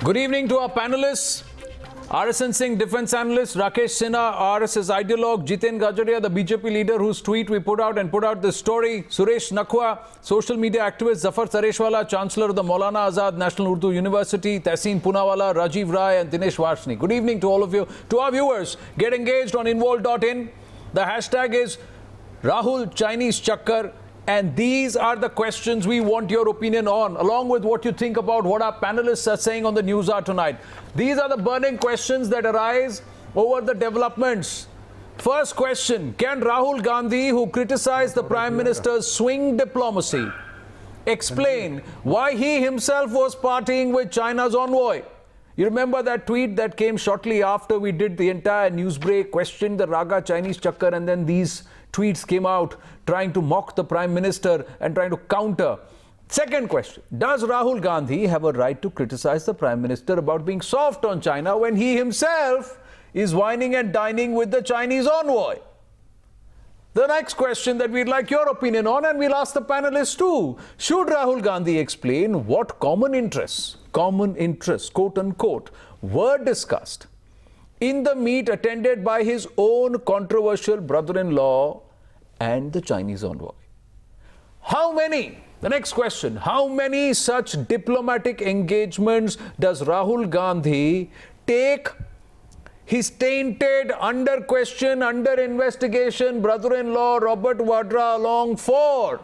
Good evening to our panelists. RSN Singh, defense analyst, Rakesh Sinha, RSS ideologue, Jiten Gajaria, the BJP leader whose tweet we put out this story, Suresh Nakhua, social media activist, Zafar Sareshwala, Chancellor of the Maulana Azad National Urdu University, Tehseen Poonawala, Rajiv Rai and Dinesh Varshney. Good evening to all of you. To our viewers, get engaged on involved.in. The hashtag is Rahul Chinese Chakkar. And these are the questions we want your opinion on, along with what you think about what our panelists are saying on the news hour tonight. These are the burning questions that arise over the developments. First question, can Rahul Gandhi, who criticized the Prime Minister's swing diplomacy, explain why he himself was partying with China's envoy? You remember that tweet that came shortly after we did the entire news break, questioned the Raga Chinese Chakkar, and then these tweets came out trying to mock the Prime Minister and trying to counter. Second question, does Rahul Gandhi have a right to criticize the Prime Minister about being soft on China when he himself is whining and dining with the Chinese envoy? The next question that we'd like your opinion on, and we'll ask the panelists too. Should Rahul Gandhi explain what common interests, quote unquote, were discussed in the meet attended by his own controversial brother-in-law and the Chinese envoy? The next question, how many such diplomatic engagements does Rahul Gandhi take his tainted, under question, under investigation brother-in-law Robert Vadra along for?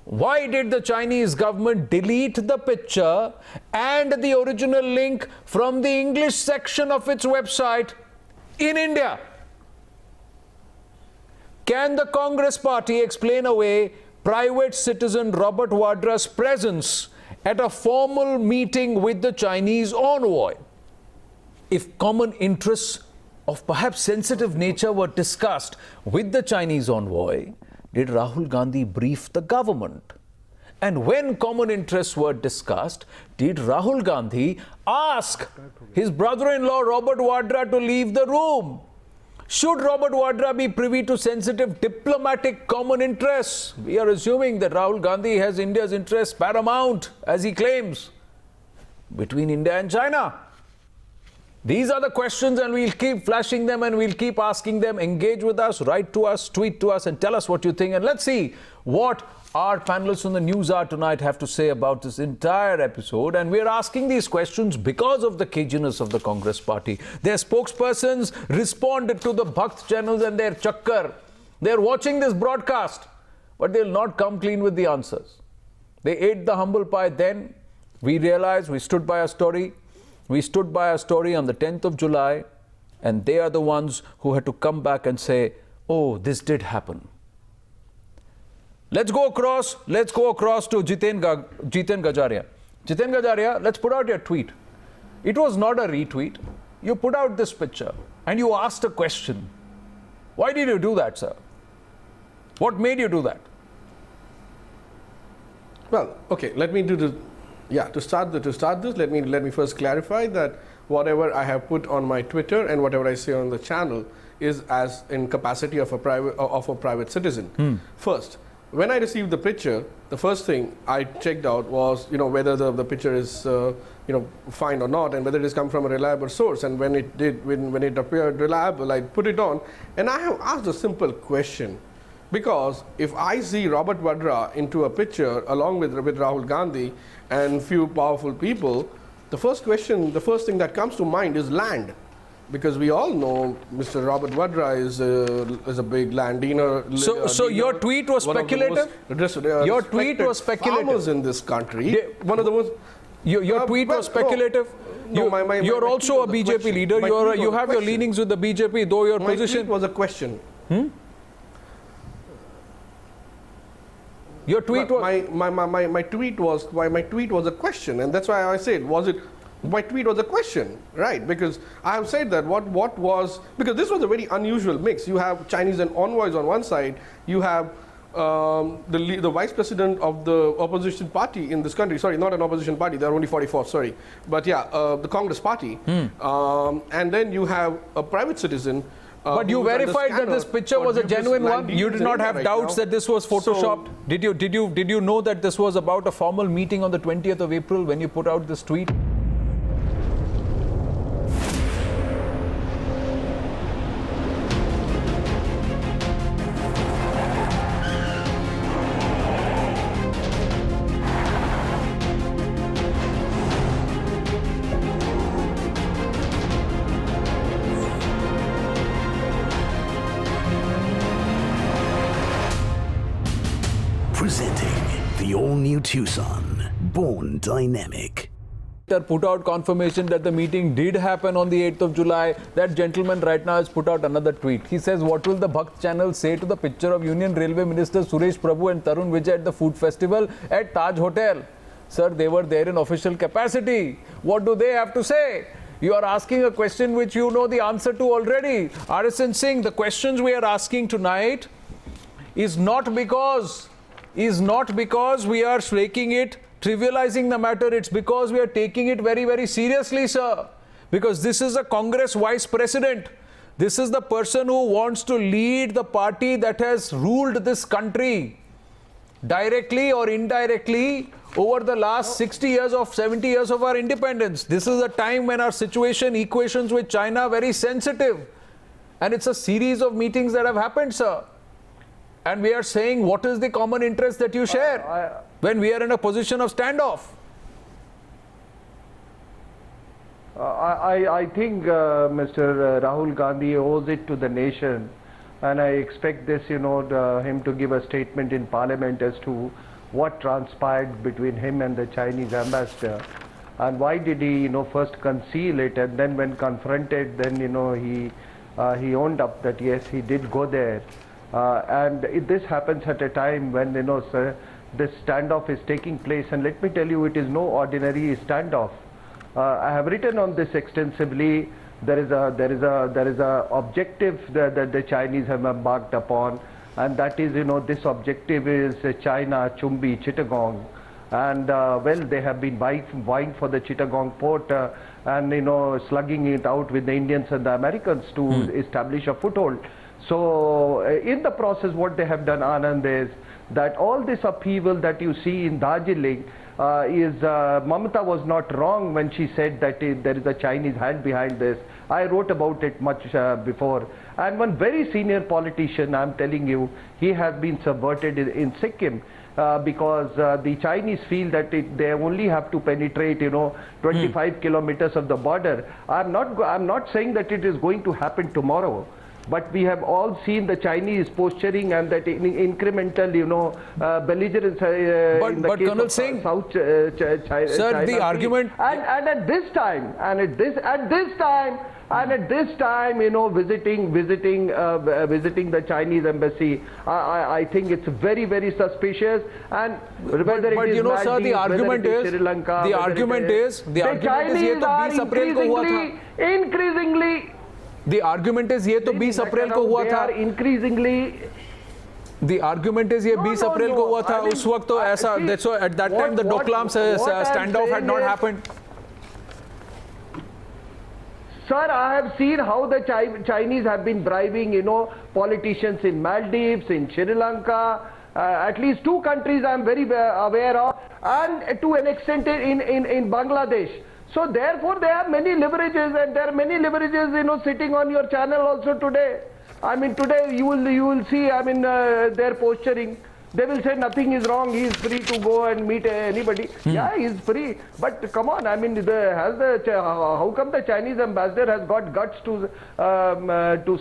Why did the Chinese government delete the picture and the original link from the English section of its website in India? Can the Congress party explain away private citizen Robert Vadra's presence at a formal meeting with the Chinese envoy? If common interests of perhaps sensitive nature were discussed with the Chinese envoy, did Rahul Gandhi brief the government? And when common interests were discussed, did Rahul Gandhi ask his brother-in-law Robert Vadra to leave the room? Should Robert Vadra be privy to sensitive diplomatic common interests? We are assuming that Rahul Gandhi has India's interests paramount, as he claims, between India and China. These are the questions, and we'll keep flashing them and we'll keep asking them. Engage with us, write to us, tweet to us, and tell us what you think. And let's see what our panelists on the news hour tonight have to say about this entire episode. And we're asking these questions because of the caginess of the Congress party. Their spokespersons responded to the Bhakt channels and their Chakkar. They're watching this broadcast, but they'll not come clean with the answers. They ate the humble pie then. We realized, we stood by our story. We stood by our story on the 10th of July, and they are the ones who had to come back and say, oh, this did happen. Let's go across to Jiten Gajaria. Jiten Gajaria, let's put out your tweet. It was not a retweet. You put out this picture and you asked a question. Why did you do that, sir? What made you do that? Well, okay, let me do the... Yeah, to start this, let me first clarify that whatever I have put on my Twitter and whatever I say on the channel is as in capacity of a private citizen. First, when I received the picture, the first thing I checked out was, whether the picture is, fine or not, and whether it has come from a reliable source. And when it appeared reliable, I put it on, and I have asked a simple question. Because if I see Robert Vadra into a picture along with Rahul Gandhi and few powerful people, the first thing that comes to mind is land. Because we all know Mr. Robert Vadra is a big landowner. So your tweet was speculative? Your tweet was speculative. Farmers in this country. One of the most... Your tweet was speculative? You're also a BJP leader. You have your leanings with the BJP, though your position... My tweet was a question. Your tweet was... My tweet was a question, and that's why I said, my tweet was a question, right? Because I have said that because this was a very unusual mix. You have Chinese and envoys on one side, you have the vice president of the opposition party in this country, sorry, not an opposition party, there are only 44, sorry, but yeah, the Congress party, and then you have a private citizen But you verified that this picture was a genuine one. You did not have doubts that this was photoshopped. So, did you know that this was about a formal meeting on the 20th of April when you put out this tweet? Presenting the all-new Tucson, born dynamic. Put out confirmation that the meeting did happen on the 8th of July. That gentleman right now has put out another tweet. He says, what will the Bhakt channel say to the picture of Union Railway Minister Suresh Prabhu and Tarun Vijay at the food festival at Taj Hotel? Sir, they were there in official capacity. What do they have to say? You are asking a question which you know the answer to already. RSN Singh, the questions we are asking tonight is not because we are shaking it, trivializing the matter. It's because we are taking it very, very seriously, sir. Because this is a Congress vice president. This is the person who wants to lead the party that has ruled this country directly or indirectly over the last 60 years of 70 years of our independence. This is a time when our situation, equations with China are very sensitive. And it's a series of meetings that have happened, sir. And we are saying, what is the common interest that you share when we are in a position of standoff? I think Mr. Rahul Gandhi owes it to the nation, and I expect this, him to give a statement in Parliament as to what transpired between him and the Chinese ambassador, and why did he, first conceal it, and then when confronted, then he owned up that yes, he did go there. This happens at a time when sir, this standoff is taking place, and let me tell you, it is no ordinary standoff. I have written on this extensively. There is a objective that the Chinese have embarked upon, and that is this objective is China, Chumbi, Chittagong, and well, they have been vying for the Chittagong port and slugging it out with the Indians and the Americans to establish a foothold. So in the process, what they have done, Anand, is that all this upheaval that you see in Darjeeling Mamata was not wrong when she said that there is a Chinese hand behind this. I wrote about it much before. And one very senior politician, I'm telling you, he has been subverted in Sikkim. Because the Chinese feel that they only have to penetrate, 25 kilometers of the border. I'm not saying that it is going to happen tomorrow. But we have all seen the Chinese posturing and that incremental, belligerence in the case Colonel of Singh, South China. Sir, the argument... And at this time, visiting the Chinese embassy, I think it's very, very suspicious. And whether but it is you know, Maldives, sir, the argument whether it is Sri Lanka, the argument is the Chinese are increasingly. The argument is ये तो 20 अप्रैल को हुआ था. The argument is ये 20 अप्रैल को हुआ था. उस वक्त तो ऐसा. So at that time the Doklam standoff had not happened. Sir, I have seen how the Chinese have been bribing, politicians in Maldives, in Sri Lanka, at least 2 countries I am very aware of, and to an extent in Bangladesh. So therefore, there are many leverages, and there are many leverages, sitting on your channel also today. I mean, today you will see, their posturing. They will say nothing is wrong. He is free to go and meet anybody. Yeah, he is free. But come on, how come the Chinese ambassador has got guts to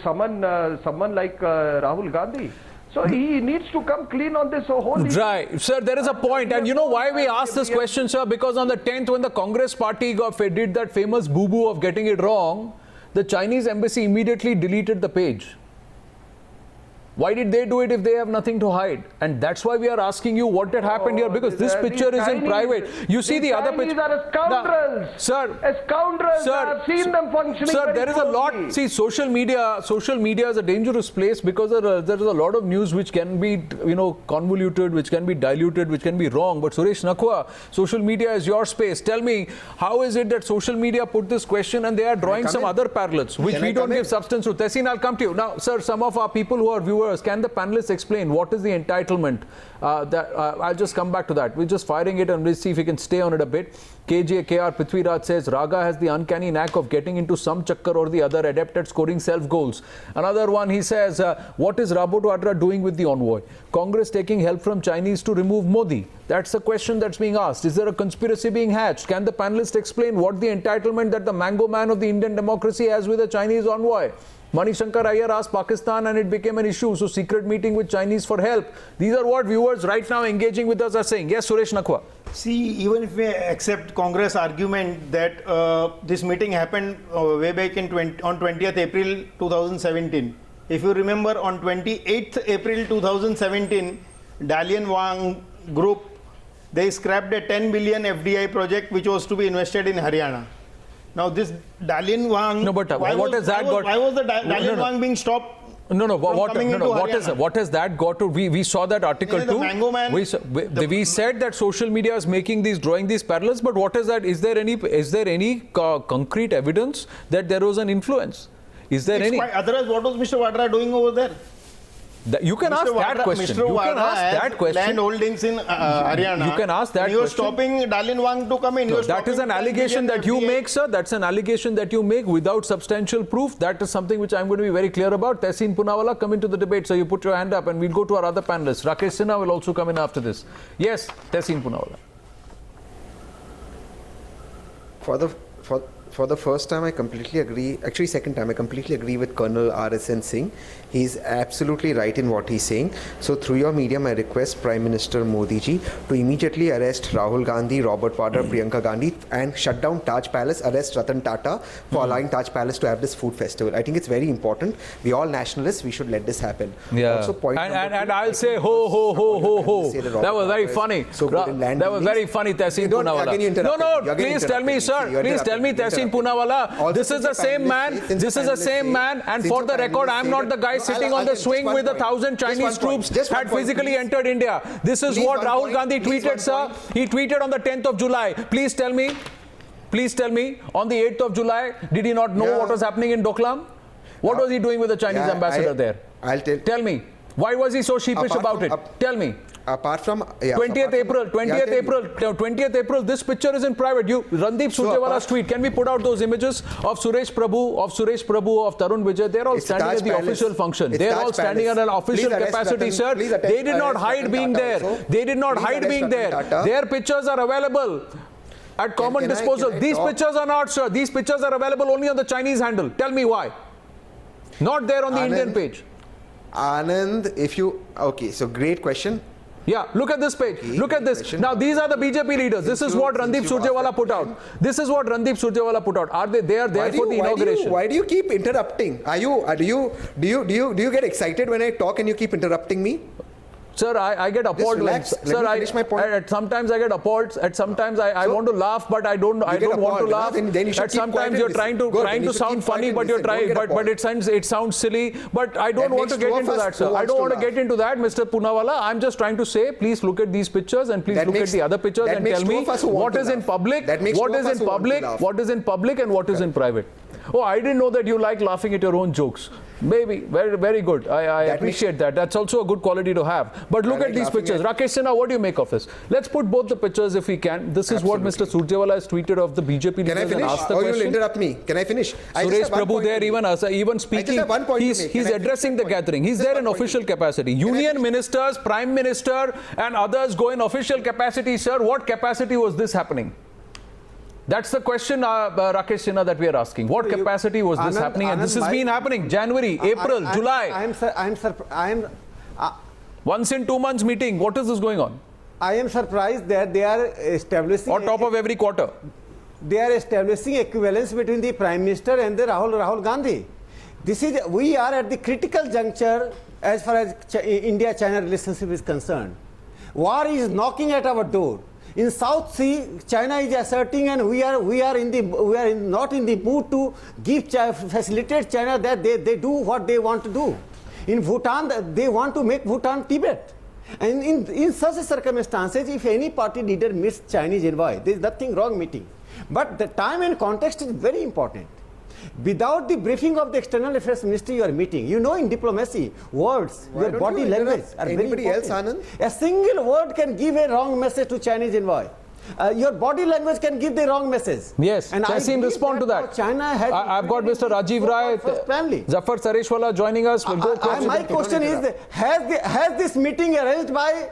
summon someone like Rahul Gandhi? So he needs to come clean on this whole issue. Right. Sir, there is a point. And you know why we asked this question, sir? Because on the 10th, when the Congress party did that famous boo-boo of getting it wrong, the Chinese embassy immediately deleted the page. Why did they do it if they have nothing to hide? And that's why we are asking you what had happened here, because this picture is in private. You see the other picture. These are scoundrels. Sir, Scoundrels. sir, I've seen them functioning. Sir, very there is a lot. closely. See, social media is a dangerous place because there is a lot of news which can be, convoluted, which can be diluted, which can be wrong. But Suresh Nakhua, social media is your space. Tell me, how is it that social media put this question and they are drawing some other parallels, which we don't give substance to? Tessin, I'll come to you. Now, sir, some of our people who are viewers, can the panelists explain what is the entitlement? I'll just come back to that. We're just firing it and we'll see if we can stay on it a bit. KR Prithviraj says, Raga has the uncanny knack of getting into some chakkar or the other, adept at scoring self-goals. Another one, he says, what is Rahul Vadra doing with the envoy? Congress taking help from Chinese to remove Modi? That's the question that's being asked. Is there a conspiracy being hatched? Can the panelists explain what the entitlement that the mango man of the Indian democracy has with a Chinese envoy? Manishankar Iyer asked Pakistan and it became an issue. So secret meeting with Chinese for help. These are what viewers right now engaging with us are saying. Yes, Suresh Nakhua. See, even if we accept Congress argument that this meeting happened way back on 20th April 2017. If you remember, on 28th April 2017, Dalian Wang Group, they scrapped a 10 billion FDI project which was to be invested in Haryana. Now this Dalian Wang, no, but why was the Dalian Wang being stopped? What has that got to? We saw that article too. We said that social media is drawing these parallels, but what is that? Is there any concrete evidence that there was an influence? Is there any? Otherwise, what was Mr. Vadra doing over there? You can ask that question. Mr. Vadra land holdings in Haryana. You can ask that question. You are stopping Dalian Wang to come in. No, that is an allegation that you make, sir. That's an allegation that you make without substantial proof. That is something which I'm going to be very clear about. Tessin Poonawalla, come into the debate. So you put your hand up and we'll go to our other panelists. Rakesh Sinha will also come in after this. Yes, Tessin Poonawalla. For the first time, I completely agree. Actually, second time, I completely agree with Col RSN Singh. He's absolutely right in what he's saying. So through your medium, I request Prime Minister Modi ji to immediately arrest Rahul Gandhi, Robert Vadra, Priyanka Gandhi, and shut down Taj Palace, arrest Ratan Tata for allowing Taj Palace to have this food festival. I think it's very important. We all nationalists, we should let this happen. Yeah. Also point and I'll say ho ho ho ho ho. That was very funny. That was very funny, Tessin Poonawalla. No, please tell me, sir. Please tell me, Tessin Poonawalla. This is the same man. This is the same man. And for the record, I'm not the guy sitting on the swing with 1,000 Chinese troops had physically entered India. This is what Rahul Gandhi tweeted, sir. He tweeted on the 10th of July. Please tell me, on the 8th of July, did he not know what was happening in Doklam? What was he doing with the Chinese ambassador there? Tell me. Why was he so sheepish about it? Tell me. Apart from 20th April, this picture is in private. Randeep Surjewala's tweet. Can we put out those images of Suresh Prabhu, of Tarun Vijay? They're all standing at the official function. They're all standing at an official capacity, sir. They did not hide being there. They did not hide being there. Their pictures are available at common disposal. These pictures are not, sir. These pictures are available only on the Chinese handle. Tell me why. Not there on the Indian page. Anand, so great question. Yeah, look at this page. Look at this. Now, these are the BJP leaders. This is what Randeep Surjewala put out. This is what Randeep Surjewala put out. Are they there for the inauguration? Why do you keep interrupting? Do you get excited when I talk and you keep interrupting me? Sir, I get appalled. Sometimes I get appalled. At sometimes I want to laugh, but I don't want to laugh. At sometimes you're trying to sound funny, but you're trying, but it sounds silly. But I don't want to get into that, sir. I don't want to get into that, Mr. Poonawalla. I'm just trying to say, please look at these pictures and please look at the other pictures and tell me what is in public, what is in public, and what is in private. Oh, I didn't know that you like laughing at your own jokes. Maybe. Very, very good. I appreciate that. That's also a good quality to have. But look at these pictures. Rakesh Sinha, what do you make of this? Let's put both the pictures if we can. This is what Mr. Surjewala has tweeted of the BJP leaders and asked the question. You'll interrupt me. Can I finish? Suresh Prabhu there even speaking. He's addressing the gathering. He's there in official capacity. Union ministers, Prime Minister and others go in official capacity. Sir, what capacity was this happening? That's the question, Rakesh Sinha, that we are asking. What capacity was this happening? And this has been happening January, April, July. Once in 2 months meeting. What is this going on? I am surprised that they are establishing... On top of every quarter. They are establishing equivalence between the Prime Minister and the Rahul Gandhi. We are at the critical juncture as far as India-China relationship is concerned. War is knocking at our door. In South Sea, China is asserting, and we are not in the mood to facilitate China that they do what they want to do. In Bhutan, they want to make Bhutan Tibet. And in such circumstances, if any party leader meets Chinese envoy, there is nothing wrong meeting. But the time and context is very important. Without the briefing of the External Affairs Ministry you are meeting, you know, in diplomacy, words, your body language are very important. Anybody else, Anand? A single word can give a wrong message to Chinese envoy. Your body language can give the wrong message. Yes, and I seem respond to that. China has I've got Mr. Rajiv Rai, Zafar Sareshwala joining us. We'll go my question is: has this meeting arranged by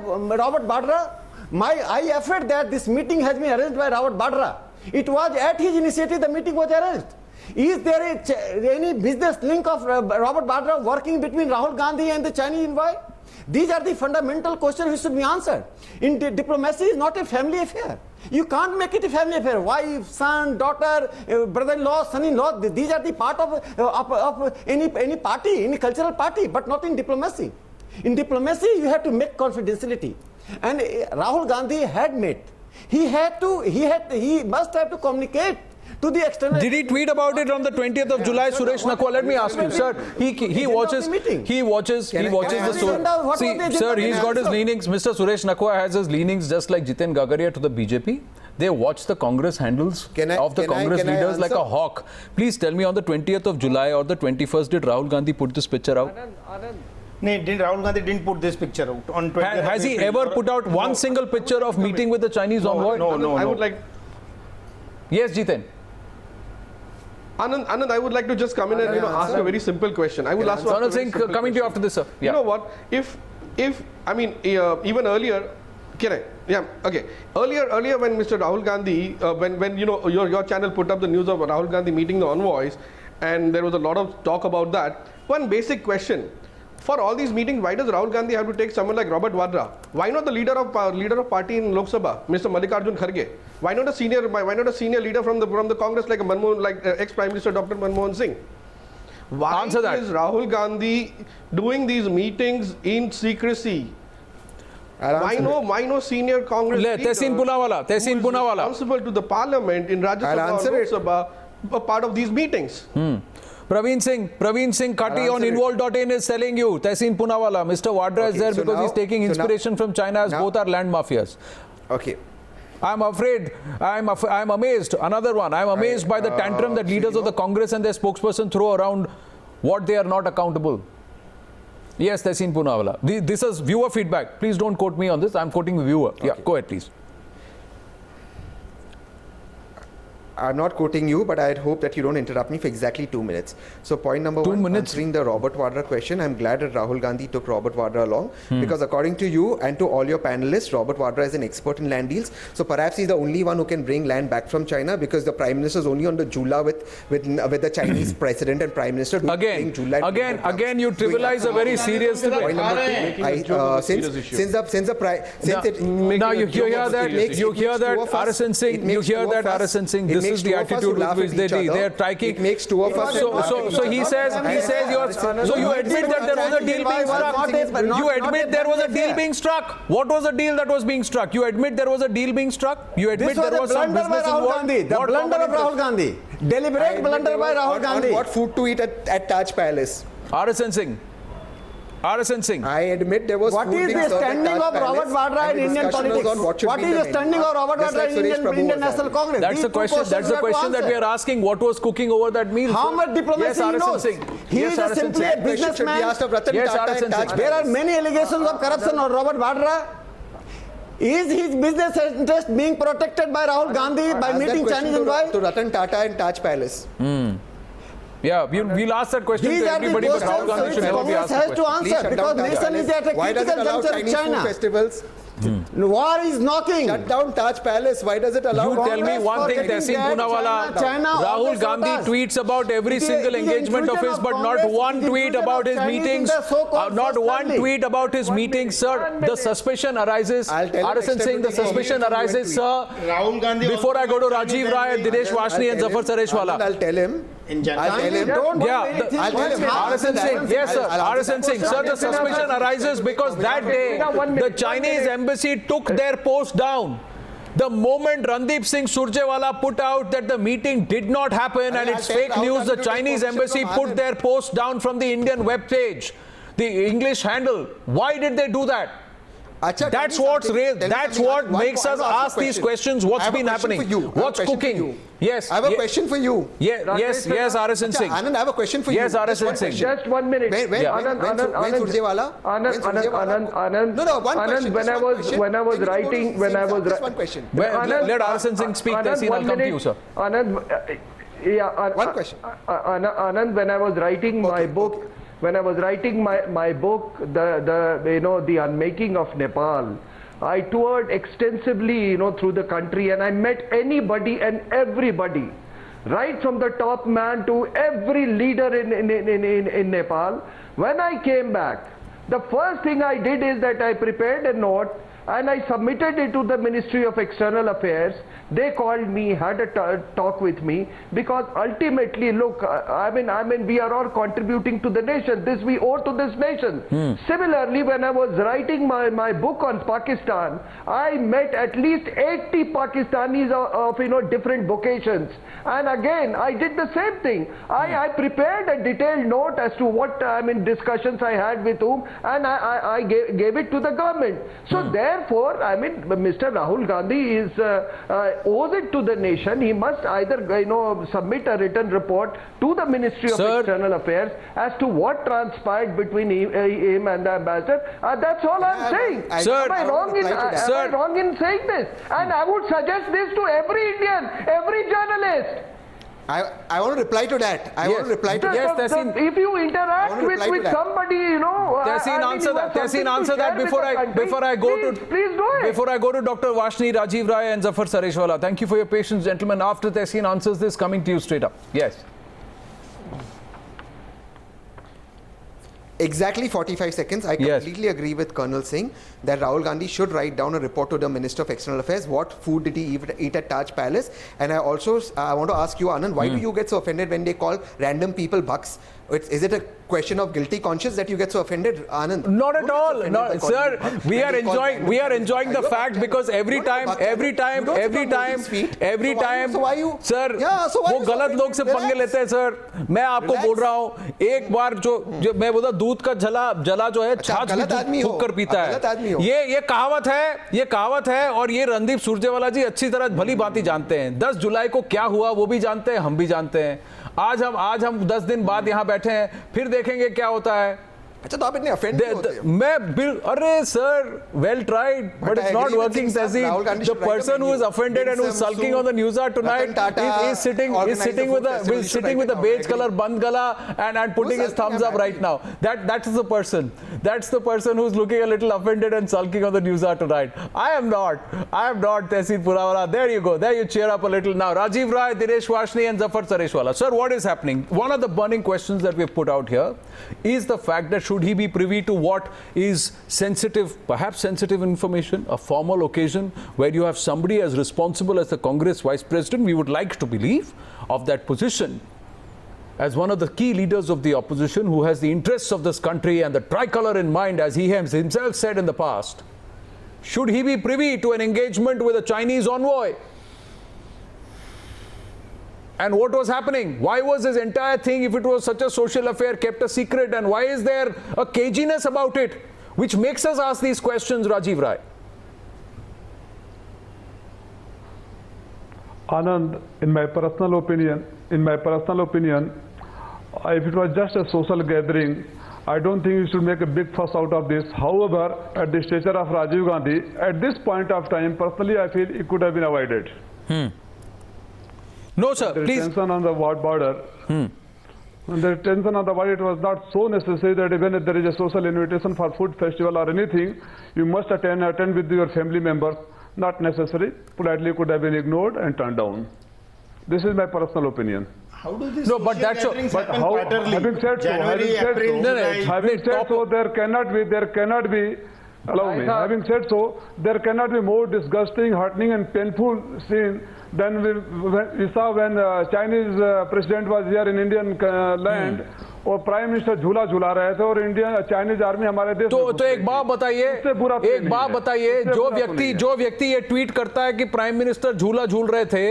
Robert Vadra? I affirm that this meeting has been arranged by Robert Vadra. It was at his initiative the meeting was arranged. Is there any business link of Robert Vadra working between Rahul Gandhi and the Chinese envoy? These are the fundamental questions which should be answered. In diplomacy is not a family affair. You can't make it a family affair. Wife, son, daughter, brother-in-law, son-in-law, these are the part of any party, any cultural party, but not in diplomacy. In diplomacy, you have to make confidentiality. And Rahul Gandhi had met. He must have to communicate to the external. Did he tweet about it on the 20th of July, Suresh Nakhua? Let me ask you, sir. He watches the story. See, sir, he's got his leanings. Mr. Suresh Nakhua has his leanings just like Jiten Gagaria to the BJP. They watch the Congress handles of the Congress leaders like a hawk. Please tell me, on the 20th of July or the 21st, did Rahul Gandhi put this picture out? No, Rahul Gandhi didn't put this picture out. On 20th Has he ever put out one single picture of meeting with the Chinese envoy? No. I would like. Yes, Jiten. Anand, I would like to just come in and ask a very simple question. I will ask. Sonal Singh, coming to you after this, sir. Yeah. You know what? If even earlier, can I? Yeah. Okay. Earlier, when Mr. Rahul Gandhi, when your channel put up the news of Rahul Gandhi meeting the envoys, and there was a lot of talk about that. One basic question. For all these meetings, why does Rahul Gandhi have to take someone like Robert Vadra? Why not the leader of party in Lok Sabha, Mr. Mallikarjun Kharge? Why not a senior leader from the Congress like ex-Prime Minister Dr. Manmohan Singh? Why is Rahul Gandhi doing these meetings in secrecy? Why no senior Congress leader Tehseen Poonawala. responsible to the Parliament in Rajya Sabha or Lok Sabha a part of these meetings? Praveen Singh Khati on involve.in is telling you, Tehseen Poonawala, Mr. Vadra is there because he's taking inspiration from China, as both are land mafias. Okay. I'm afraid, I'm amazed, another one, I'm amazed by the tantrum that leaders of the Congress and their spokesperson throw around what they are not accountable. Yes, Tehseen Poonawala. This is viewer feedback. Please don't quote me on this, I'm quoting the viewer. Okay. Yeah, go ahead please. I'm not quoting you, but I'd hope that you don't interrupt me for exactly 2 minutes. So point number 1, answering the Robert Vadra question, I'm glad that Rahul Gandhi took Robert Vadra along because according to you and to all your panelists, Robert Vadra is an expert in land deals. So perhaps he's the only one who can bring land back from China because the Prime Minister is only on the Jula with the Chinese President and Prime Minister. Again, you trivialize a very serious debate. Point number 2, now you hear that RSN Singh, this is the attitude with which they are trying. It makes two of us. So he says so you admit that there was a deal being struck. You admit there was a deal being struck. What was the deal that was being struck? You admit there was a deal being struck? You admit there was some business involved? The blunder of Rahul Gandhi. Deliberate blunder by Rahul Gandhi. What food to eat at Taj Palace? RSN Singh. I admit there was. What is the standing of Robert Vadra in Indian politics? What is the standing of Robert Vadra in Indian National Congress? That's the question that we are asking. What was cooking over that meal? How much diplomacy he knows? He is simply a businessman. There are many allegations of corruption on Robert Vadra. Is his business interest being protected by Rahul Gandhi by meeting Chinese envoy? To Ratan Tata and Taj Palace. Yeah, we'll ask that question to everybody, but Rahul Gandhi should never be asked that question. Answer because nation is at a critical juncture with China. Festivals? War is knocking. Shut down Taj Palace. Why does it allow? You tell me one thing, Tehseen Poonawala. Rahul Gandhi tweets about every single engagement of his, but not one tweet about his meetings. Not one tweet about his meetings, sir. The suspicion arises. RSN Singh, the suspicion arises, sir. Rahul Gandhi. Before I go to Rajiv Rai, Dinesh Vashni and Zafar Sareshwala. I'll tell him. in January. Don't do Yeah, anything. I'll tell him. RSN Singh, yes sir, RSN Singh, sir, the suspicion arises because that day the Chinese embassy took their post down. The moment Randeep Singh Surjewala put out that the meeting did not happen and it's fake news, the Chinese embassy put their post down from the Indian web page, the English handle. Why did they do that? That's what's raised. That's what makes us ask these questions. What's been happening? What's cooking? Yes. I have a question for you. Yes, RSN Singh. Anand, I have a question for you. Yes, RSN Singh. Just 1 minute. When Surjewala? Anand, No, one question. when I was writing, Just one question. Let RSN Singh speak. Tessin, I'll come to you, sir. Anand, One question. Anand, when I was writing my book, my book, the Unmaking of Nepal, I toured extensively, through the country, and I met anybody and everybody, right from the top man to every leader in Nepal. When I came back, the first thing I did is that I prepared a note and I submitted it to the Ministry of External Affairs. They called me, had a talk with me, because ultimately, look, I mean, we are all contributing to the nation. This we owe to this nation. Similarly, when I was writing my book on Pakistan, I met at least 80 Pakistanis of different vocations. And again, I did the same thing. I prepared a detailed note as to what discussions I had with whom, and I gave it to the government. So therefore, Mr. Rahul Gandhi is owes it to the nation. He must either submit a written report to the Ministry of External Affairs as to what transpired between him and the ambassador. That's all I'm saying. Am I wrong in saying this? And I would suggest this to every Indian, every journalist. I want to reply to that. Tessin. If you interact with somebody, Tessin, answer that. Tessin, answer that before I go to. Please do it. Before I go to Dr. Vashni, Rajiv Rai and Zafar Sareshwala. Thank you for your patience, gentlemen. After Tessin answers this, coming to you straight up. Yes. Exactly 45 seconds. I completely agree with Colonel Singh that Rahul Gandhi should write down a report to the Minister of External Affairs. What food did he eat at Taj Palace? And I want to ask you, Anand, why do you get so offended when they call random people bucks? Is it a question of guilty conscience that you get so offended, Anand? Not at all. No, sir, we are enjoying the fact because every time, so why you? Sir, वो गलत लोग से पंगे लेते हैं sir. मैं आपको बोल रहा हूँ, एक बार जो मैं बोलता दूध का जला जो है छाछ भी फूंक कर पीता है. ये कहावत है और ये रणदीप सुरजेवाला जी अच्छी तरह भली भांति जानते हैं. 10 जुलाई को क्या हुआ वो भी जानते हैं, हम भी जानते हैं. आज हम 10 दिन बाद यहाँ बैठे हैं, फिर देखेंगे क्या होता है. अच्छा तो आप इतने offended होते हो? मैं अरे sir, well tried, but it's not working. Tessin, the person who is offended and who is sulking on the news hour tonight is sitting with a beige color band gala and putting his thumbs up right now. That's the person. That's the person who's looking a little offended and sulking on the news hour tonight. I am not Tessin Purawala. There you go. There you cheer up a little now. Rajiv Rai, Dinesh Vashni and Zafar Sareshwala. Sir, what is happening? One of the burning questions that we've put out here is the fact that should he be privy to what is sensitive, perhaps sensitive information, a formal occasion where you have somebody as responsible as the Congress Vice President, we would like to believe, of that position, as one of the key leaders of the opposition who has the interests of this country and the tricolour in mind, as he has himself said in the past. Should he be privy to an engagement with a Chinese envoy? And what was happening? Why was this entire thing, if it was such a social affair, kept a secret? And why is there a caginess about it? Which makes us ask these questions, Rajiv Rai. Anand, in my personal opinion, if it was just a social gathering, I don't think you should make a big fuss out of this. However, at the stature of Rajiv Gandhi, at this point of time, personally, I feel it could have been avoided. No, sir, the please. Tension on the border. The tension on the border, it was not so necessary that even if there is a social invitation for food festival or anything, you must attend with your family members. Not necessary. Politely could have been ignored and turned down. This is my personal opinion. How do these but that's having said so, there cannot be Allow me. Having said so, there cannot be more disgusting, heartening and painful scene than we saw when Chinese president was here in Indian land और prime minister झूला झूला रहे थे और India Chinese army हमारे देश तो एक बात बताइए जो व्यक्ति ये ट्वीट करता है कि प्राइम मिनिस्टर झूला झूल रहे थे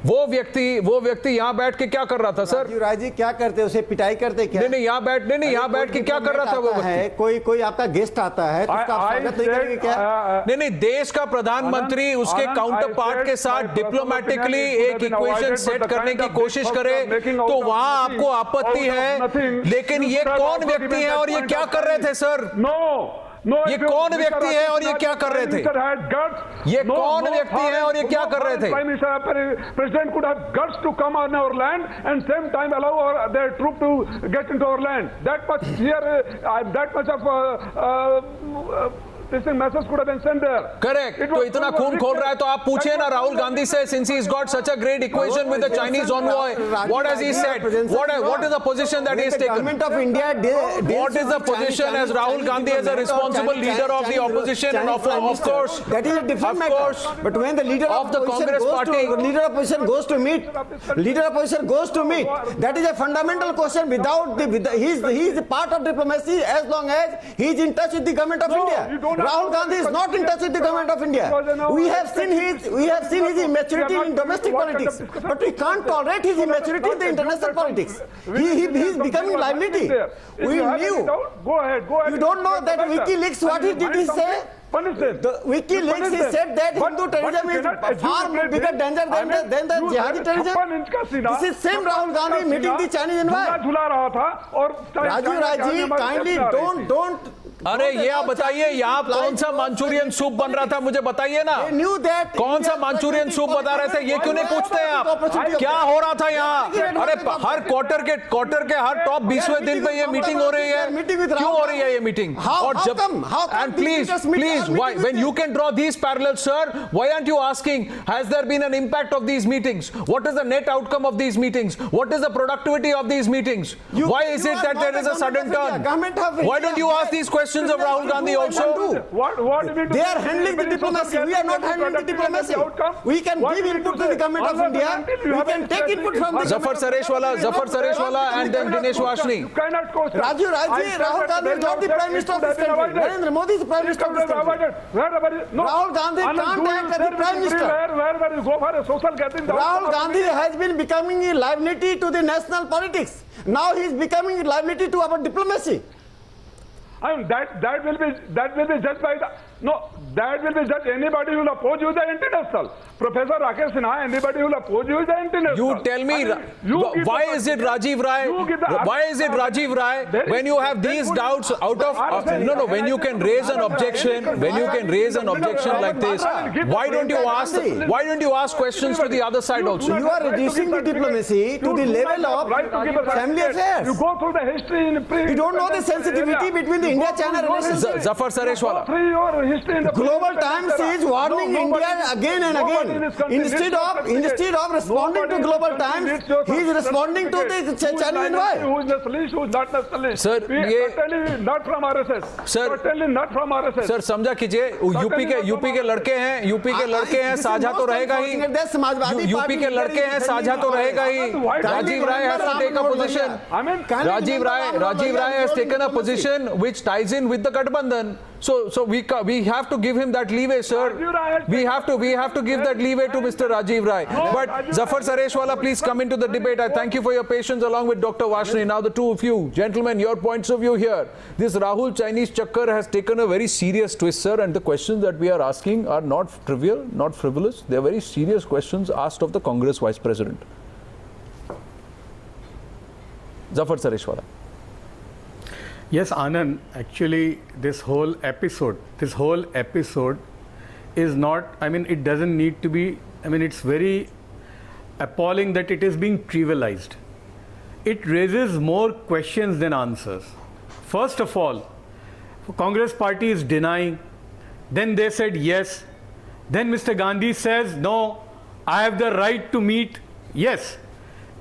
वो व्यक्ति यहाँ बैठ के क्या कर रहा था सर? राज जी क्या करते, उसे पिटाई करते क्या? नहीं यहाँ बैठ के क्या कर रहा था वो व्यक्ति? कोई आपका गेस्ट आता है तो उसका स्वागत नहीं करेंगे क्या? नहीं देश का प्रधानमंत्री उसके काउंटर पार्ट के साथ डिप्लोमेटिकली एक इक्वेशन सेट करने की कोशिश करे तो वहां आपको आपत्ति है, लेकिन ये कौन व्यक्ति है और ये क्या कर रहे थे सर? ये कौन व्यक्ति है और ये क्या कर रहे थे? ये कौन व्यक्ति है और ये क्या कर रहे थे? President could have guts to come on our land and same time allow their troop to get into our land. That much here, that much of this message could have been sent there. Correct. तो इतना खून खोल रहा है तो आप पूछिए ना राहुल गांधी से, since he's got such a great equation with the Chinese envoy, what has he said? What is the position that he has taken? Government of India. What is the position as Rahul Gandhi as a responsible leader of the opposition? And of course, that is a different matter. But when the leader of the Congress party, leader of opposition goes to meet, that is a fundamental question. Without he is a part of diplomacy as long as he is in touch with the government of India. Rahul Gandhi is not in touch with the government of India. We have seen his immaturity in domestic politics, but we can't tolerate his immaturity in the international politics. He is becoming liability. We knew. Go ahead. You don't know that WikiLeaks, what he did he say? WikiLeaks, he said that Hindu terrorism is far bigger danger than the jihadi terrorism. This is same Rahul Gandhi meeting the Chinese envoy. Rajiv, kindly don't. अरे ये आप बताइए यहाँ कौन सा Manchurian soup बन रहा था, मुझे बताइए ना कौन सा मांचूरियन सूप बता रहे थे, ये क्यों नहीं पूछते हैं आप? क्या हो रहा था यहाँ? अरे हर क्वार्टर के हर टॉप 20वें दिन पे ये मीटिंग हो रही है, क्यों हो रही है ये मीटिंग? और जब and please when you can draw these parallels sir, why aren't you asking has there been an impact of these meetings? What is the net outcome of these meetings? What is the productivity of these meetings? Why is it that there is a sudden turn? Why don't you ask these questions of Rahul Gandhi also? They are handling the diplomacy. We are not handling the diplomacy. We can give input to the government of India. We can take input from the Zafar Sareshwala and then Dinesh Washni. Rajiv, Rahul Gandhi is not the Prime Minister of this country. Narendra Modi is the Prime Minister of this country. Rahul Gandhi can't act as the Prime Minister. Rahul Gandhi has been becoming a liability to the national politics. Now he is becoming a liability to our diplomacy. I mean, that will be judged by that will be judged. Anybody who will oppose you is the international. Professor Rakesh Sinha, anybody who will oppose you is the international. You tell me, why is it Rajiv Rai? Why is it Rajiv Rai when you have these doubts out of when you can raise an objection, like this, why don't you ask questions to the other side also? You are reducing the diplomacy to the level of family affairs. You go through the history in You don't know the sensitivity between the India-China relationship. Zafar Sareshwala. Global Times is warning India again and again. Instead of responding to Global Times, he is responding to the Chinese envoy. Who is nationalist, who is not nationalist? Sir, certainly not from RSS. Sir, certainly not from RSS. Sir, समझा कीजिए, UP के लड़के हैं, साझा तो रहेगा ही. UP के लड़के हैं, साझा तो रहेगा ही. Rajiv Rai has to take a position. Rajiv Rai has taken a position which ties in with the Gathbandhan. So we have to give him that leeway, sir. We have to give that leeway to Mr. Rajiv Rai. But Zafar Sareshwala, please come into the debate. I thank you for your patience along with Dr. Washni. Now the two of you, gentlemen, your points of view here. This Rahul Chinese Chakkar has taken a very serious twist, sir, and the questions that we are asking are not trivial, not frivolous. They are very serious questions asked of the Congress Vice President. Zafar Sareshwala. Yes, Anand, actually this whole episode is not, I mean, it doesn't need to be, I mean, it's very appalling that it is being trivialized. It raises more questions than answers. First of all, Congress party is denying, then they said yes, then Mr. Gandhi says no, I have the right to meet. Yes,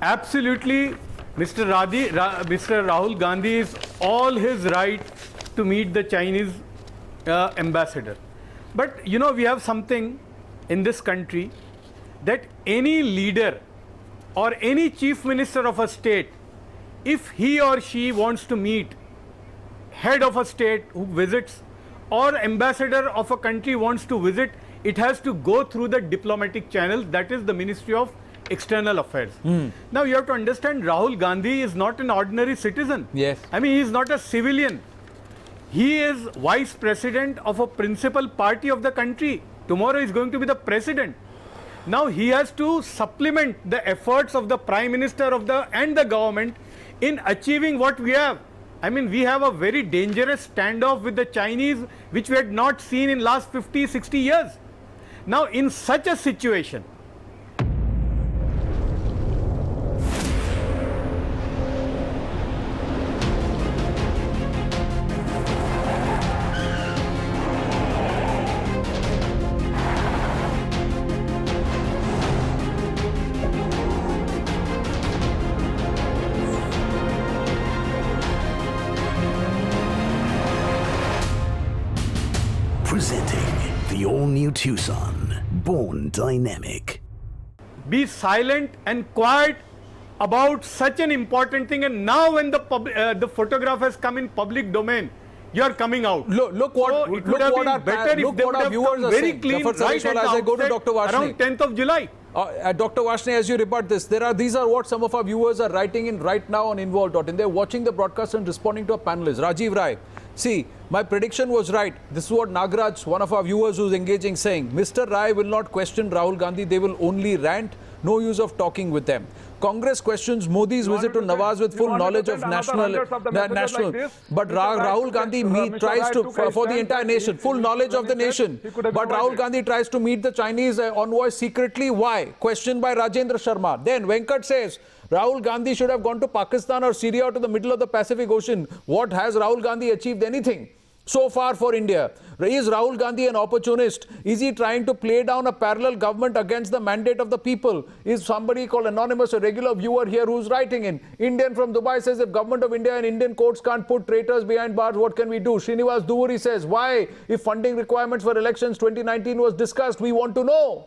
absolutely. Mr. Rahul Gandhi is all his right to meet the Chinese ambassador. But you know, we have something in this country that any leader or any chief minister of a state, if he or she wants to meet head of a state who visits or ambassador of a country wants to visit, it has to go through the diplomatic channel, that is the Ministry of External Affairs. Now you have to understand, Rahul Gandhi is not an ordinary citizen. Yes. I mean, he is not a civilian. He is vice president of a principal party of the country. Tomorrow he is going to be the president. Now he has to supplement the efforts of the prime minister and the government in achieving what we have. I mean, we have a very dangerous standoff with the Chinese, which we had not seen in last 50, 60 years. Now, in such a situation, Presenting the all-new Tucson, born dynamic. be silent and quiet about such an important thing. And now when the photograph has come in public domain, you are coming out. Look what, so it would have been better if they would have come very clean right at the as I go to outset Dr. Varshney. around 10th of July. Dr. Varshney, as you rebut this, these are what some of our viewers are writing in right now on involve.in. They're watching the broadcast and responding to a panelist. Rajiv Rai, see, my prediction was right. This is what Nagraj, one of our viewers who's engaging, saying. Mr. Rai will not question Rahul Gandhi. They will only rant. No use of talking with them. Congress questions Modi's visit to Nawaz with full knowledge of national. But Rahul Gandhi tries to, for the entire nation, full knowledge of the nation. But Rahul Gandhi tries to meet the Chinese envoy secretly. Why? Questioned by Rajendra Sharma. Then Venkat says, Rahul Gandhi should have gone to Pakistan or Syria or to the middle of the Pacific Ocean. What has Rahul Gandhi achieved? Anything so far for India? Is Rahul Gandhi an opportunist? Is he trying to play down a parallel government against the mandate of the people? Is somebody called Anonymous, a regular viewer here who's writing in? Indian from Dubai says, if government of India and Indian courts can't put traitors behind bars, what can we do? Srinivas Duvuri says, why? If funding requirements for elections 2019 was discussed, we want to know.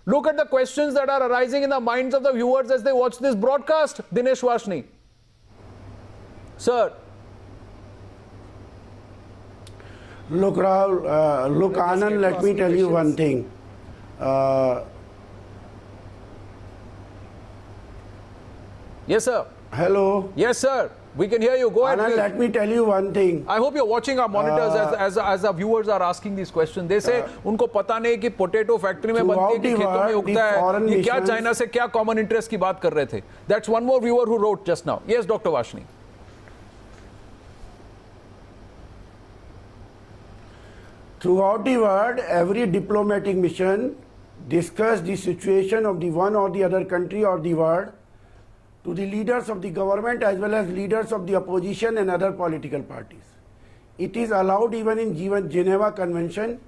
Look at the questions that are arising in the minds of the viewers as they watch this broadcast. Dinesh Varshney. Sir. Look, Rahul, look, Anand, let me tell you one thing. Yes, sir. Hello. Yes, sir. We can hear you. Go ahead. Anand, let me tell you one thing. I hope you're watching our monitors as our viewers are asking these questions. They say, उनको पता नहीं कि potato factory में बनती है कि खेतों में उगता है. ये क्या China से क्या common interest की बात कर रहे थे? That's one more viewer who wrote just now. Yes, Dr. Varshney. Throughout the world, every diplomatic mission discussed the situation of the one or the other country or the world to the leaders of the government as well as leaders of the opposition and other political parties. It is allowed even in Geneva Convention.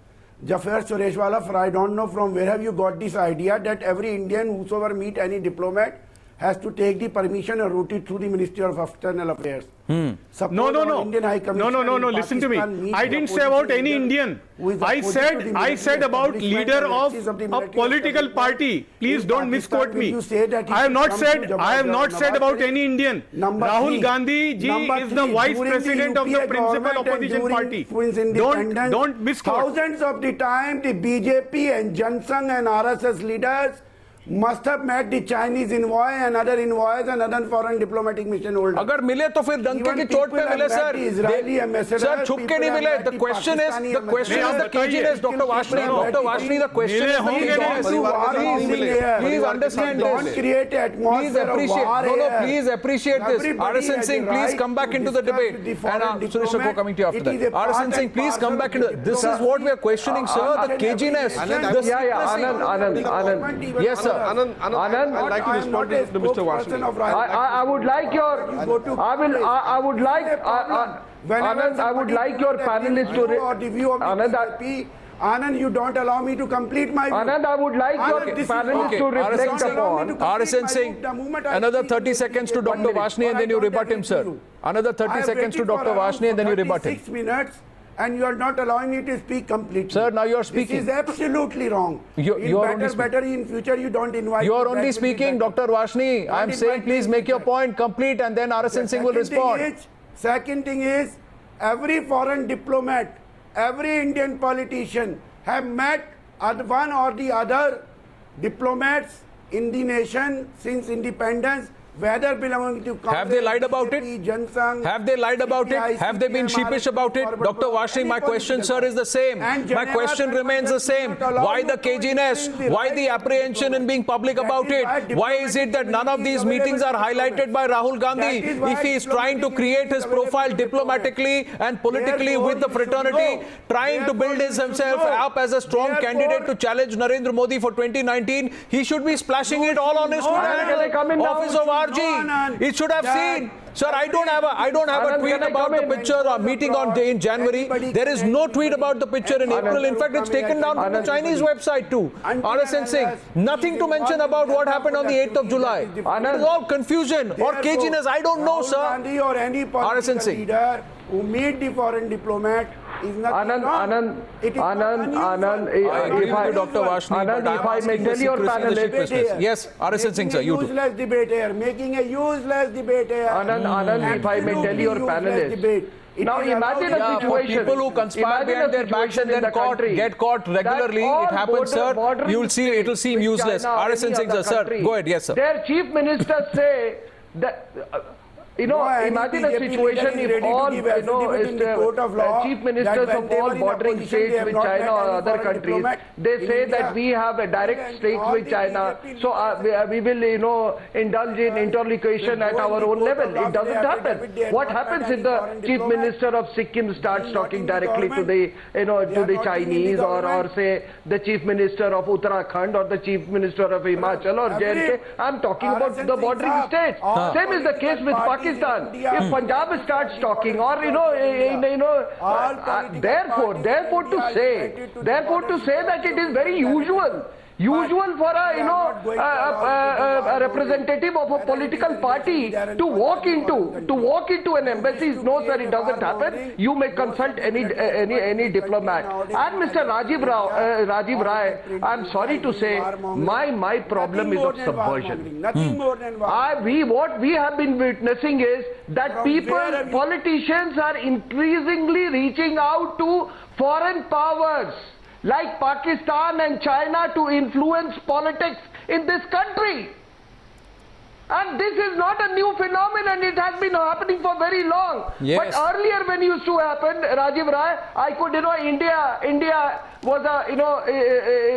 Jafar Sureshwala, for I don't know from where have you got this idea that every Indian whosoever meet any diplomat has to take the permission or route it through the Ministry of External Affairs. No. Listen to me. I didn't say about any Indian. I said about leader of a political party. Please don't misquote me. I have not said about any Indian. Rahul Gandhi ji is the vice president of the principal opposition party. Don't misquote. Thousands of the time, the BJP and Jansang and RSS leaders must have met the Chinese envoy and other envoys and other foreign diplomatic mission holders. अगर मिले तो फिर डंके की चोट पे मिले sir. Sir, छुप के नहीं मिले. The question is the caginess, Dr. Varshney. The question is please understand this. Don't create an atmosphere of war. Please appreciate this. RSN Singh, please come back into the debate. And Suresh, coming to you after that. RSN Singh, please come back into this. Is what we are questioning, sir. The caginess. Anand. Yes, sir. Anand, I'd like to respond to Mr. Varshney. I would like your panelists to Anand, you don't allow me to complete my view. Anand, I would like your panelists to reflect upon. RSN Singh, another 30 seconds to Dr. Varshney and then you rebut him, sir. Another 30 seconds to Dr. Varshney and then you rebut him. 6 minutes and you are not allowing me to speak completely. Sir, now you are speaking. This is absolutely wrong. You are only better in future you don't invite. You are me, only that will be speaking, better. Dr. Vashni. I am saying please make your point complete and then RSN Singh will respond. Second thing is, every foreign diplomat, every Indian politician have met one or the other diplomats in the nation since independence, whether belonging to Congress, Have they lied about it? BJP, Jansang, Have they lied about it? CPI, Have they been CPM, sheepish about it? forward Dr. bloc, Vashni, any my question, political sir, is the same. And My Geneva question remains the same. Convention does not allow Why the you to caginess? infringe the Why right the of apprehension in being public That about is it? why Why is it that none of diplomatic these immunity meetings is are available highlighted by Rahul Gandhi? That is why If he is trying to diplomatic create his immunity is profile available to diplomatically and politically Therefore, with the you should fraternity, know. trying to build Therefore, you himself should know. up as a strong Therefore, candidate to challenge Narendra Modi for 2019, he should be splashing it all on his No, Twitter Anand, can I come in handle. now? Office of No, RG. Anand. It should have That seen. Sir, I don't have a tweet about the picture or meeting in January. There is no tweet about the picture in April. In fact, it's taken down from the Chinese website too. RSN Singh, nothing to mention about what happened on the 8th of July. It is all confusion or caginess. I don't know, sir. Gandhi or any political leader who meet the foreign diplomat is nothing wrong. Anand, I agree with you, Dr. Vashni, but if I may tell your panelists, yes, RSN Singh, sir, you too. Useless debate here, making a useless debate here. Anand, if I may tell your panelists. Now imagine a situation. People who conspire behind their backs and then get caught regularly, it happens, sir. You'll see, it'll seem useless. RSN Singh, sir, go ahead, yes, sir. Their chief ministers say that. Imagine a situation if all, chief ministers of all bordering states with China or other countries, they say that we have a direct stake with China, so we will, indulge in interlocution at our own level. It doesn't happen. What happens if the chief minister of Sikkim starts talking directly to the, to the Chinese, or say the chief minister of Uttarakhand or the chief minister of Himachal or JNK? I'm talking about the bordering states. Same is the case with Pakistan. If Punjab starts talking, or therefore to say that it is very usual for a representative of a political party to walk into an embassy. No, sir, it doesn't happen. You may consult any diplomat. And Mr. Rajiv Rai, I'm sorry to say, my problem is of subversion. What we have been witnessing is that politicians are increasingly reaching out to foreign powers like Pakistan and China to influence politics in this country. And this is not a new phenomenon, it has been happening for very long. Yes. But earlier when it used to happen, Rajiv Rai, I could,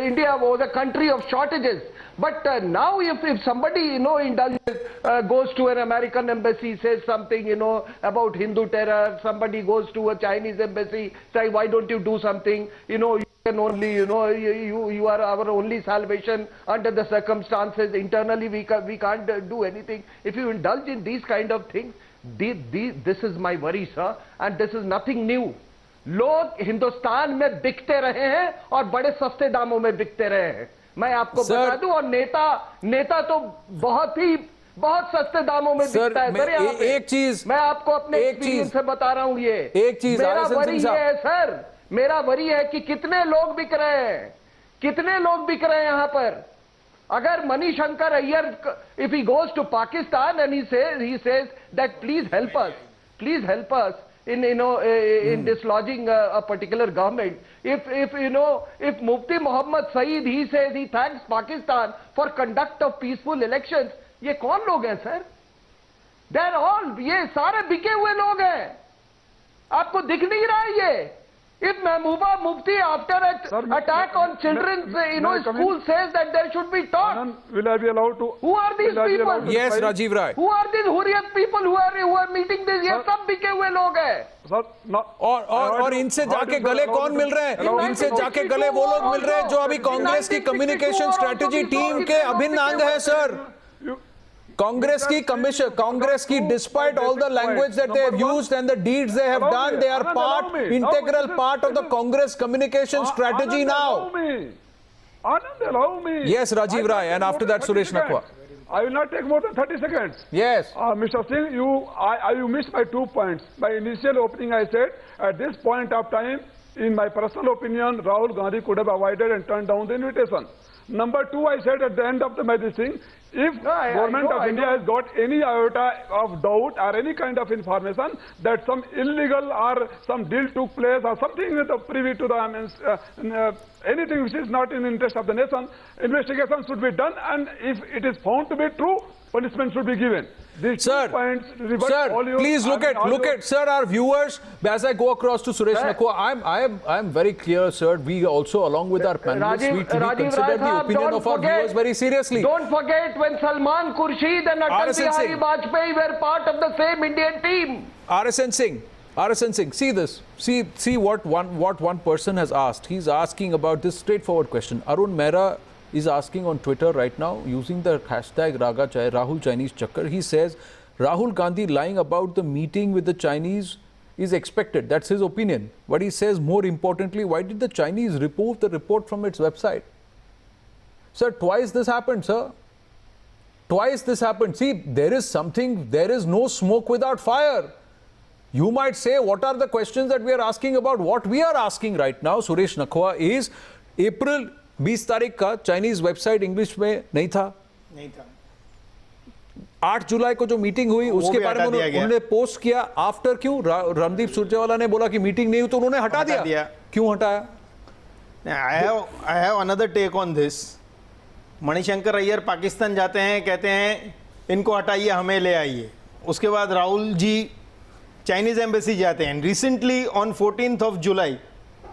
India was a country of shortages. But now if somebody, indulges, goes to an American embassy, says something, about Hindu terror, somebody goes to a Chinese embassy, say, why don't you do something, you can only, you are our only salvation under the circumstances. Internally, we can't do anything. If you indulge in these kind of things, this is my worry, sir, and this is nothing new. लोग हिंदुस्तान में बिकते रहे हैं और बड़े सस्ते दामों में बिकते रहे हैं. मैं आपको बता दूं, और नेता तो बहुत सस्ते दामों में बिकता है. सर, एक चीज मैं आपको अपने एक्सपीरियंस से बता रहा हूं. ये मेरा वरी है सर, मेरा वरी है कि कितने लोग बिक रहे हैं यहाँ पर. अगर Manishankar Iyer, if he goes to Pakistan and he says that please help us in dislodging a particular government. If Mufti Muhammad Saeed, he says he thanks Pakistan for conduct of peaceful elections. ये कौन लोग हैं sir? They're all, ये सारे बिके हुए लोग हैं. आपको दिख नहीं रहा है ये? If Mehbooba Mufti, after an attack on children's school, says that there should be talk. Will I be allowed to? Who are these people? Yes, Rajiv Rai. Who are these Hurriyat people who are meeting this? ये सब बिके हुए लोग हैं. और इनसे जाके गले कौन मिल रहे हैं? इनसे जाके गले वो लोग मिल रहे हैं जो अभी कांग्रेस की कम्युनिकेशन स्ट्रेटेजी टीम के अभिन्न अंग हैं, sir. Congress ki, despite all the language that they have used and the deeds they have done, they are integral part of the Congress communication strategy now. Anand, allow me. Yes, Rajiv Rai, and after that, Suresh Nakhua. I will not take more than 30 seconds. Yes. Mr. Singh, you missed my 2 points. My initial opening, I said, at this point of time, in my personal opinion, Rahul Gandhi could have avoided and turned down the invitation. Number 2, I said at the end of my thing, if government of India has got any iota of doubt or any kind of information that some illegal or some deal took place or something with the privy to the anything which is not in the interest of the nation, investigation should be done, and if it is found to be true, punishment should be given. These Sir, 2 points revert sir, all your, please look at, sir, our viewers, as I go across to Suresh Nakhua, I'm very clear, sir, we also, along with our panelists, we consider the opinion of our viewers very seriously. Don't forget when Salman Khurshid and Atal Bihari Vajpayee were part of the same Indian team. RSN Singh, see this. See what one person has asked. He's asking about this straightforward question. Arun Mehra is asking on Twitter right now, using the hashtag Rahul Chinese Chakkar. He says, Rahul Gandhi lying about the meeting with the Chinese is expected. That's his opinion. But he says, more importantly, why did the Chinese remove the report from its website? Sir, twice this happened, sir. Twice this happened. See, there is no smoke without fire. You might say, what are the questions that we are asking about? What we are asking right now, Suresh Nakhua, is April 20 तारीख का Chinese website English में नहीं था 8 जुलाई को जो meeting हुई उसके बारे में उन्होंने पोस्ट किया आफ्टर क्यों रणदीप सुरजेवाला ने बोला कि मीटिंग नहीं हुई तो उन्होंने हटा दिया क्यों हटाया I have another take on this. Manishankar Iyer Pakistan जाते हैं, कहते हैं इनको हटाइए, हमें ले आइए. उसके बाद राहुल जी चाइनीज एम्बेसी जाते हैं. Recently on 14th of July,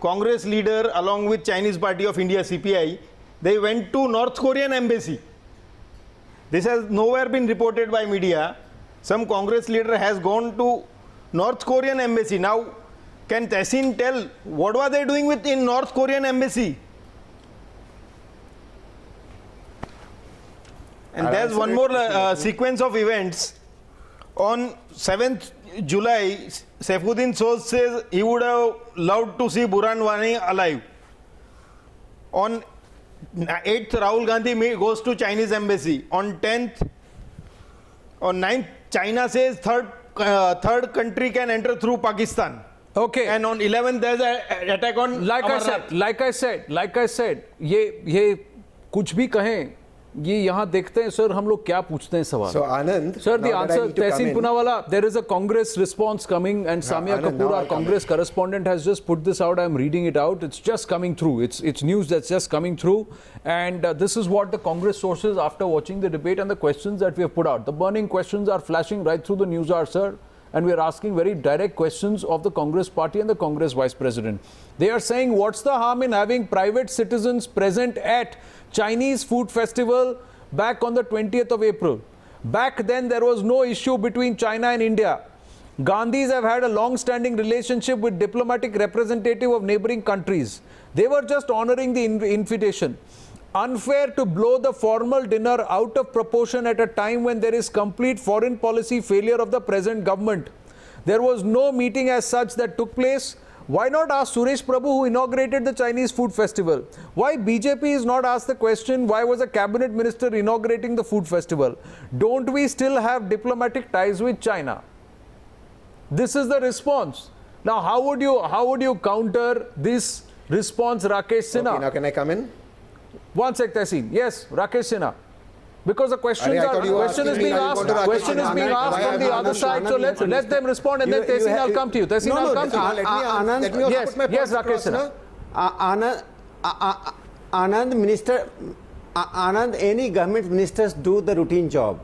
Congress leader along with Chinese Party of India CPI, they went to North Korean embassy. This has nowhere been reported by media. Some Congress leader has gone to North Korean embassy. Now, can Tehsin tell what were they doing in North Korean embassy? And there's one more sequence of events. On 7th July, Saifuddin Soz says he would have loved to see Burhan Wani alive. On 8th, Rahul Gandhi goes to Chinese embassy. On 10th, on 9th, China says third country can enter through Pakistan. Okay. And on 11th, there's an attack on like I said, ये कुछ भी कहें, ये यहाँ देखते हैं sir हम लोग क्या पूछते हैं सवाल. So Anand, sir, the answer, Tehsin Poonawalla, there is a Congress response coming, and Samia Kapoor, our Congress correspondent, has just put this out. I'm reading it out. It's just coming through. It's news that's just coming through, and this is what the Congress sources after watching the debate and the questions that we have put out. The burning questions are flashing right through the news hour, sir, and we are asking very direct questions of the Congress party and the Congress vice president. They are saying, what's the harm in having private citizens present at Chinese food festival back on the 20th of April? Back then there was no issue between China and India. Gandhis have had a long-standing relationship with diplomatic representative of neighboring countries. They were just honoring the invitation. Unfair to blow the formal dinner out of proportion at a time when there is complete foreign policy failure of the present government. There was no meeting as such that took place. Why not ask Suresh Prabhu, who inaugurated the Chinese food festival? Why BJP is not asked the question, why was a cabinet minister inaugurating the food festival? Don't we still have diplomatic ties with China? This is the response. Now, how would you counter this response, Rakesh Sinha? Okay, now can I come in? One sec, Tehsin. Yes, Rakesh Sinha. Because the question is being asked from the other side, so let them respond, and then Tehsin, I'll come to you. Tehsin, I'll come to you. Yes, Rakesh Sinha. Anand, any government ministers do the routine job.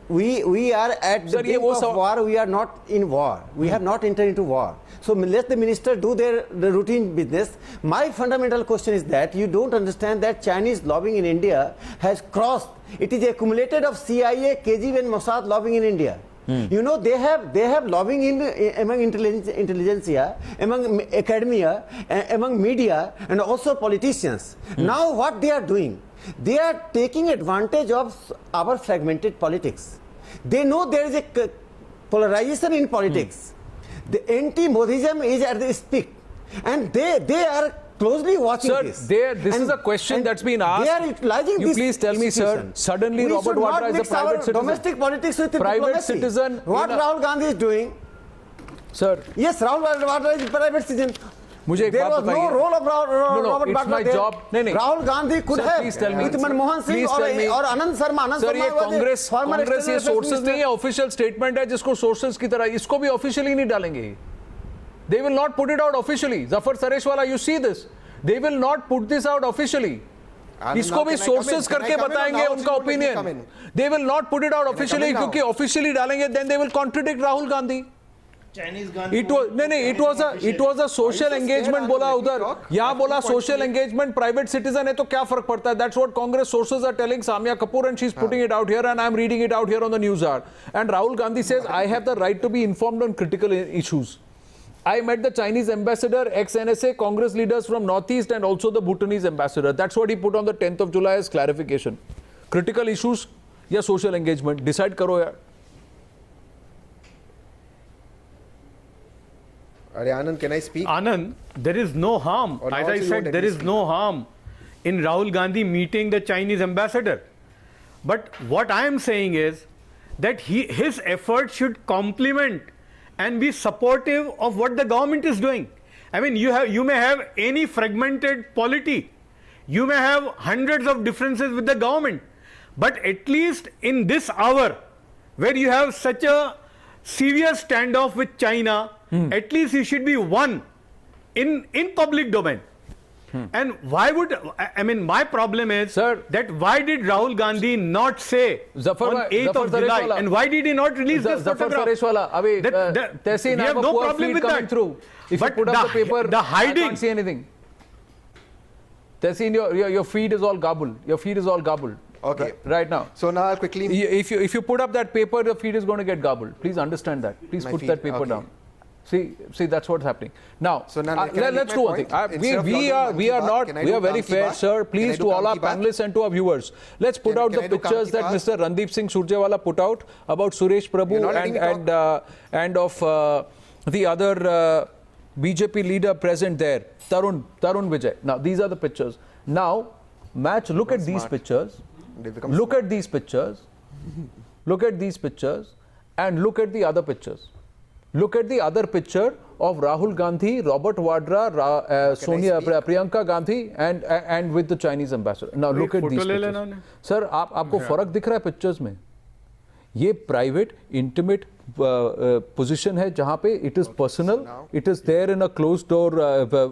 We are at the brink of war. We are not in war. We have not entered into war. So let the minister do the routine business. My fundamental question is that you don't understand that Chinese lobbying in India has crossed. It is accumulated of CIA, KGB and Mossad lobbying in India. You know, they have lobbying among intelligentsia, among academia, among media, and also politicians. Now what they are doing? They are taking advantage of our fragmented politics. They know there is a polarization in politics. The anti-Modism is at its peak, and they are closely watching Sir, this. this is a question that's been asked. They are utilizing you this please tell me, sir, situation. suddenly We Robert should not Vadra is a mix private our citizen. domestic politics with Private diplomacy. citizen What in a- Rahul Gandhi is doing? Sir, Yes, Rahul Vadra is a private citizen. मुझे एक There बात was no बताइए. role of Robert it's Vadra my there. job. नहीं. Rahul Gandhi could Sir, have please tell me. with Manmohan Singh Please or tell me. Anand Sharma. Anand sir Sharma ये was a Congress former Congress ये external affairs sources minister. नहीं है, official statement है जिसको sources की तरह इसको भी ऑफिशियली नहीं डालेंगे. They will not put it out officially. Zafar Sareshwala, you see this. They will not put this out officially. इसको भी सोर्सेज करके बताएंगे उनका opinion. They will not put it out officially क्योंकि ऑफिशियली डालेंगे then they will contradict Rahul Gandhi. Chinese Gandhi. It was नहीं, it was a social engagement बोला उधर. यहाँ बोला social engagement, private citizen है तो क्या फर्क पड़ता है? That's what Congress sources are telling Samia Kapoor and she's putting it out here and I'm reading it out here on the news hour. And Rahul Gandhi says I have the right to be informed on critical issues. I met the Chinese ambassador, ex-NSA, Congress leaders from Northeast and also the Bhutanese ambassador. That's what he put on the 10th of July as clarification. Critical issues या social engagement. Decide करो यार. Anand, can I speak? Anand, there is no harm. Or As also I you said, won't there let me is speak. no harm in Rahul Gandhi meeting the Chinese ambassador. But what I am saying is that his efforts should complement and be supportive of what the government is doing. I mean, you may have any fragmented polity. You may have hundreds of differences with the government. But at least in this hour, where you have such a severe standoff with China, at least you should be one in public domain. And why would, I mean, my problem is Sir, that why did Rahul Gandhi not say Zafar on 8th of July, Sareshwala. and why did he not release this Zafar photograph? Sareshwala, अभी Tehseen, we I have have a no poor problem feed with coming that. through. If But you put up the paper, the I hiding, can't see anything. Tehseen, your feed is all garbled. Your feed is all garbled. Okay. Right now. So now I'll quickly... If you put up that paper, the feed is going to get garbled. Please understand that. Please My put feed, that paper okay. down. See, that's what's happening. Now, So now can I let's make do my one thing. point? Instead of We logging are Mann Ki Baat, not. can I We do are very Kam Ki fair, Baat? sir. Can I Please do to all Kam our Ki Baat? panelists and to our viewers, let's put out Can the I do Kam pictures Ki that Baat? Mr. Randeep Singh Surjewala put out about Suresh You're Prabhu not letting me and of the other BJP leader present there, Tarun Vijay. Now these are the pictures. Now, look at these pictures. Look at these pictures. Look at these pictures and look at the other pictures. Look at the other picture of Rahul Gandhi, Robert Vadra, Sonia, Priyanka Gandhi and with the Chinese ambassador. Now look at these pictures. Sir, आपको फर्क दिख रहा है pictures में? ये private, intimate position है जहाँ पे it is personal, it is there in a closed door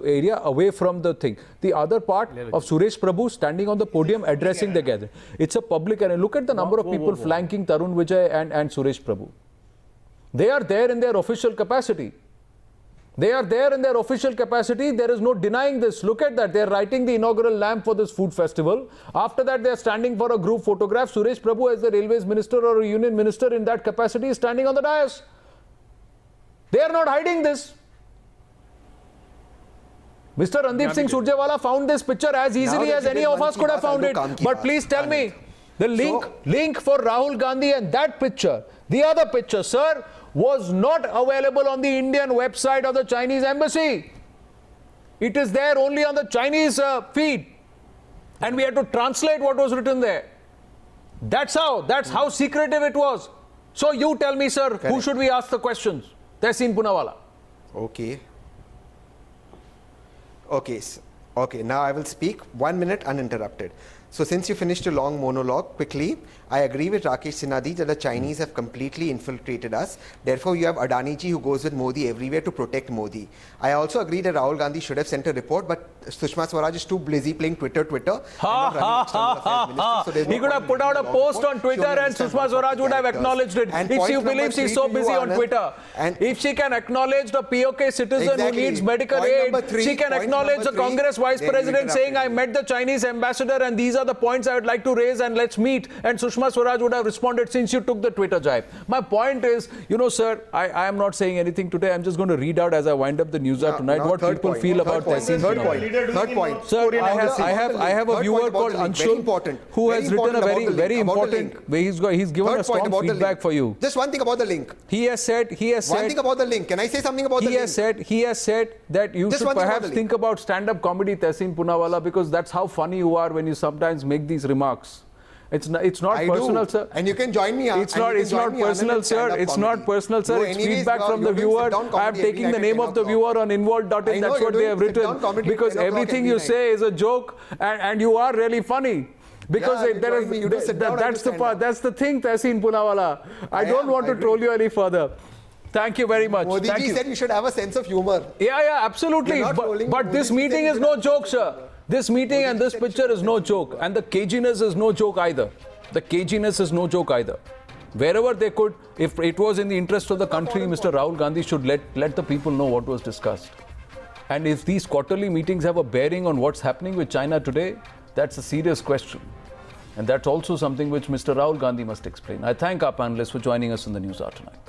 area away from the thing. The other part of Suresh Prabhu standing on the podium addressing the gathering. It's a public area. Look at the number of people flanking Tarun Vijay and Suresh Prabhu. They are there in their official capacity. There is no denying this. Look at that. They are writing the inaugural lamp for this food festival. After that, they are standing for a group photograph. Suresh Prabhu, as the railways minister or a union minister in that capacity, is standing on the dais. They are not hiding this. Mr. Randeep Singh Surjewala found this picture as easily as any of us could have found it. But please tell me the link for Rahul Gandhi and that picture, the other picture, sir, was not available on the Indian website of the Chinese embassy. It is there only on the Chinese feed. And we had to translate what was written there. That's how secretive it was. So you tell me, sir, who should we ask the questions? Tehseen Poonawalla. Okay, now I will speak 1 minute uninterrupted. So since you finished your long monologue, quickly, I agree with Rakesh Sinha that the Chinese have completely infiltrated us. Therefore, you have Adani ji who goes with Modi everywhere to protect Modi. I also agree that Rahul Gandhi should have sent a report, but Sushma Swaraj is too busy playing Twitter. He could have put out a post on Twitter and Sushma Swaraj would have acknowledged it. If she believes she's so busy on Twitter, if she can acknowledge the POK citizen who needs medical aid, she can acknowledge the Congress vice president saying, I met the Chinese ambassador and these are are the points I would like to raise, and let's meet. And Sushma Swaraj would have responded since you took the Twitter jibe. My point is, sir, I am not saying anything today. I'm just going to read out as I wind up the news hour tonight what people feel about Tehseen Punawala. Third point. Sir, I have a viewer called Anshul who has written a very important. He's given a strong feedback for you. Just one thing about the link. He has said. One thing about the link. Can I say something about the link? He has said that you should perhaps think about stand-up comedy, Tehseen Punawala, because that's how funny you are when you sometimes make these remarks. It's not personal, sir. And you can join me. It's not personal, sir. It's not personal, sir. It's feedback from the viewer. I am taking the name of the viewer on involved.in. That's what they have written. Because everything you say is a joke, and you are really funny. Because that's the thing, Tehseen Punawala. I don't want to troll you any further. Thank you very much. Modi ji said you should have a sense of humor. Yeah, absolutely. But this meeting is no joke, sir. This meeting and this picture is no joke. And the caginess is no joke either. Wherever they could, if it was in the interest of the country, Mr. Rahul Gandhi should let the people know what was discussed. And if these quarterly meetings have a bearing on what's happening with China today, that's a serious question. And that's also something which Mr. Rahul Gandhi must explain. I thank our panelists for joining us in the news hour tonight.